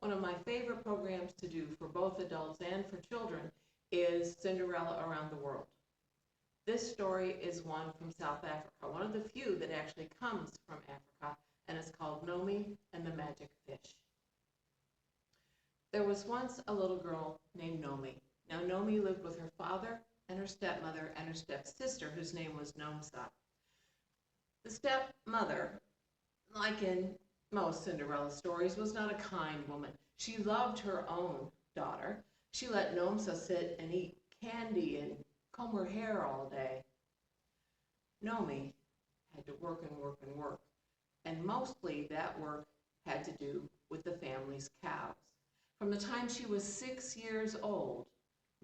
one of my favorite programs to do for both adults and for children is Cinderella Around the World. This story is one from South Africa, one of the few that actually comes from Africa, and it's called Nomi and the Magic Fish. There was once a little girl named Nomi. Now, Nomi lived with her father and her stepmother and her stepsister, whose name was Nomsa. The stepmother, like in most Cinderella stories, was not a kind woman. She loved her own daughter. She let Nomsa sit and eat candy and comb her hair all day. Nomi had to work and work and work, and mostly that work had to do with the family's cows. From the time she was 6 years old,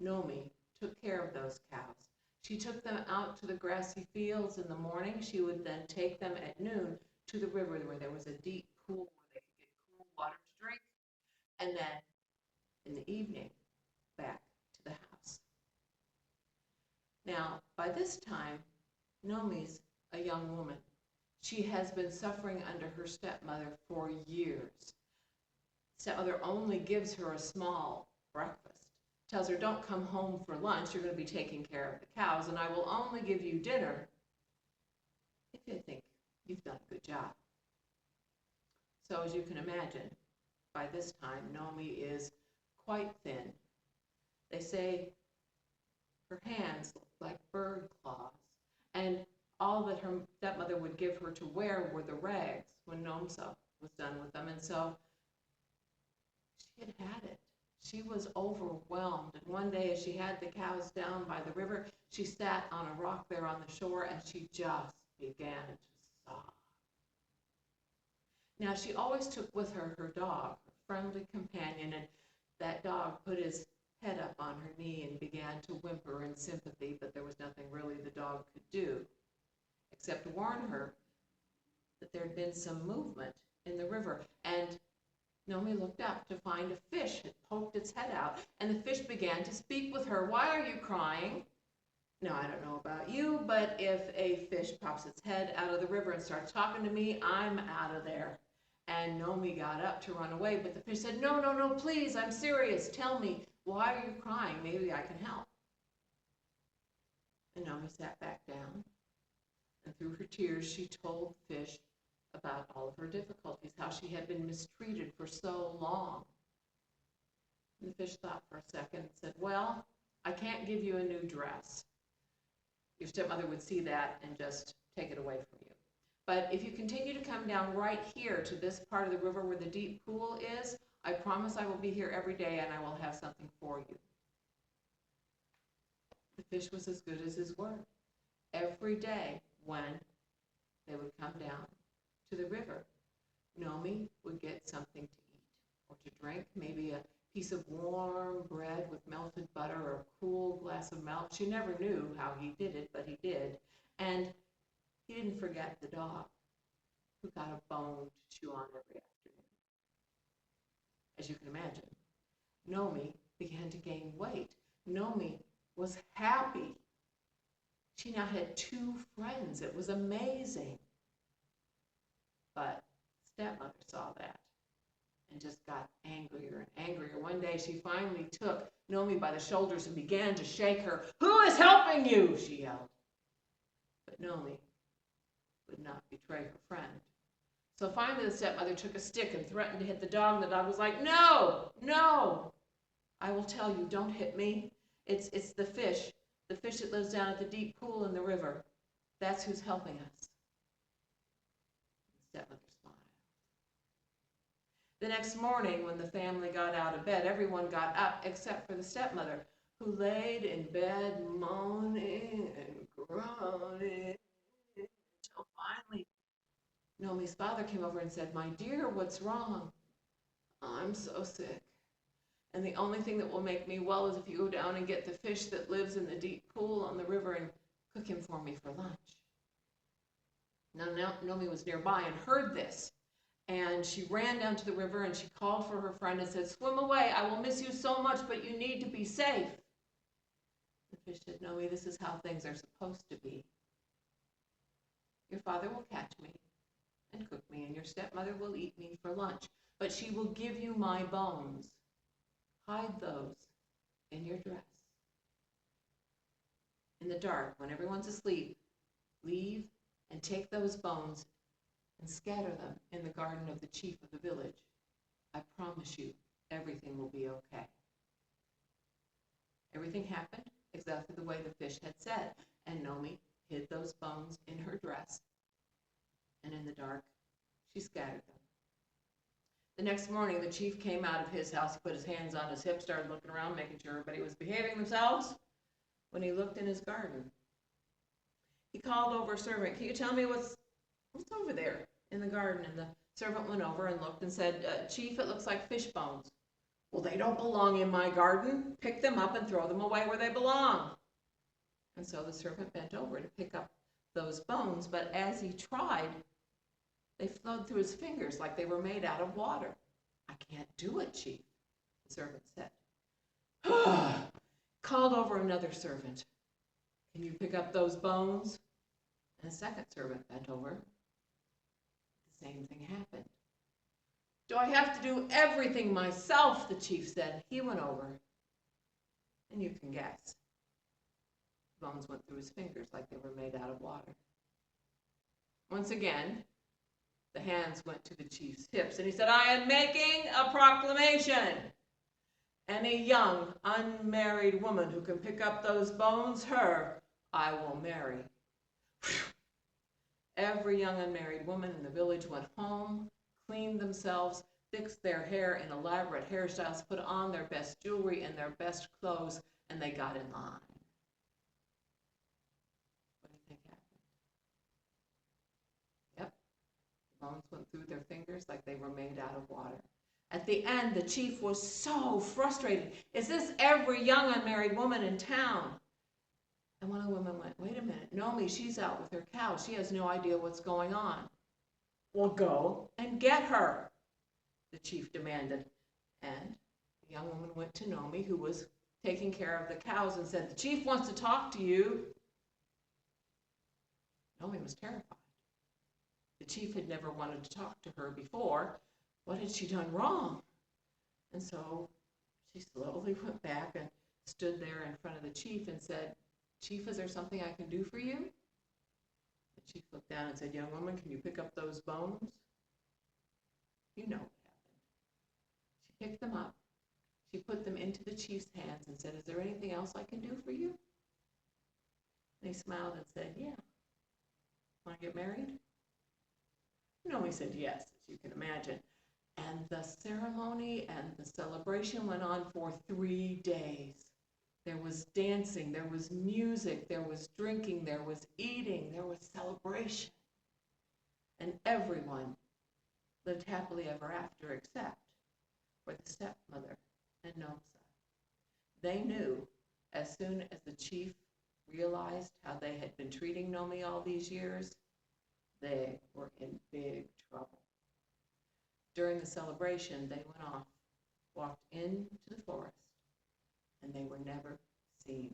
Nomi took care of those cows. She took them out to the grassy fields in the morning. She would then take them at noon to the river where there was a deep pool where they could get cool water to drink. And then in the evening, back to the house. Now, by this time, Nomi's a young woman. She has been suffering under her stepmother for years. Stepmother only gives her a small breakfast. Tells her, don't come home for lunch, you're going to be taking care of the cows, and I will only give you dinner if you think you've done a good job. So as you can imagine, by this time, Nomi is quite thin. They say her hands look like bird claws, and all that her stepmother would give her to wear were the rags when Nomsa was done with them, and so she had had it. She was overwhelmed, and one day as she had the cows down by the river, she sat on a rock there on the shore and she just began to sob. Now she always took with her her dog, her friendly companion, and that dog put his head up on her knee and began to whimper in sympathy, but there was nothing really the dog could do except warn her that there had been some movement in the river, and Nomi looked up to find a fish had poked its head out, and the fish began to speak with her. Why are you crying? Now, I don't know about you, but if a fish pops its head out of the river and starts talking to me, I'm out of there. And Nomi got up to run away, but the fish said, no, no, no, please, I'm serious. Tell me, why are you crying? Maybe I can help. And Nomi sat back down, and through her tears, she told the fish about all of her difficulties, how she had been mistreated for so long. And the fish thought for a second and said, well, I can't give you a new dress. Your stepmother would see that and just take it away from you. But if you continue to come down right here to this part of the river where the deep pool is, I promise I will be here every day and I will have something for you. The fish was as good as his word. Every day when they would come down to the river, Nomi would get something to eat or to drink, maybe a piece of warm bread with melted butter or a cool glass of milk. She never knew how he did it, but he did. And he didn't forget the dog, who got a bone to chew on every afternoon. As you can imagine, Nomi began to gain weight. Nomi was happy. She now had 2 friends. It was amazing. But stepmother saw that and just got angrier and angrier. One day she finally took Nomi by the shoulders and began to shake her. Who is helping you? She yelled. But Nomi would not betray her friend. So finally the stepmother took a stick and threatened to hit the dog. And the dog was like, no, no, I will tell you, don't hit me. It's the fish that lives down at the deep pool in the river. That's who's helping us. The stepmother smiled. The next morning, when the family got out of bed, everyone got up except for the stepmother, who laid in bed moaning and groaning until finally Nomi's father came over and said, my dear, what's wrong? I'm so sick. And the only thing that will make me well is if you go down and get the fish that lives in the deep pool on the river and cook him for me for lunch. Now Nomi was nearby and heard this. And she ran down to the river and she called for her friend and said, swim away, I will miss you so much, but you need to be safe. The fish said, Nomi, this is how things are supposed to be. Your father will catch me and cook me, and your stepmother will eat me for lunch. but she will give you my bones. Hide those in your dress. In the dark, when everyone's asleep, leave and take those bones and scatter them in the garden of the chief of the village. I promise you, everything will be okay. Everything happened exactly the way the fish had said, and Nomi hid those bones in her dress, and in the dark, she scattered them. The next morning, the chief came out of his house, put his hands on his hips, started looking around, making sure everybody was behaving themselves. When he looked in his garden, he called over a servant. Can you tell me what's over there in the garden? And the servant went over and looked and said, Chief, it looks like fish bones. Well, they don't belong in my garden. Pick them up and throw them away where they belong. And so the servant bent over to pick up those bones, but as he tried, they flowed through his fingers like they were made out of water. I can't do it, Chief, the servant said. Called over another servant. Can you pick up those bones? And a second servant bent over. The same thing happened. Do I have to do everything myself? The chief said. He went over, and you can guess. Bones went through his fingers like they were made out of water. Once again, the hands went to the chief's hips, and he said, I am making a proclamation. Any young, unmarried woman who can pick up those bones, her I will marry. Every young unmarried woman in the village went home, cleaned themselves, fixed their hair in elaborate hairstyles, put on their best jewelry and their best clothes, and they got in line. What do you think happened? Yep, the bones went through their fingers like they were made out of water. At the end, the chief was so frustrated. Is this every young unmarried woman in town? And one of the women went, wait a minute, Nomi, she's out with her cow. She has no idea what's going on. Well, go and get her, the chief demanded. And the young woman went to Nomi, who was taking care of the cows, and said, the chief wants to talk to you. Nomi was terrified. The chief had never wanted to talk to her before. What had she done wrong? And so she slowly went back and stood there in front of the chief and said, Chief, is there something I can do for you? The chief looked down and said, young woman, can you pick up those bones? You know what happened. She picked them up. She put them into the chief's hands and said, is there anything else I can do for you? And he smiled and said, yeah. Want to get married? No, he said, yes, as you can imagine. And the ceremony and the celebration went on for 3 days. There was dancing, there was music, there was drinking, there was eating, there was celebration. And everyone lived happily ever after except for the stepmother and Nomi. They knew as soon as the chief realized how they had been treating Nomi all these years, they were in big trouble. During the celebration, they went off, walked into the forest, and they were never seen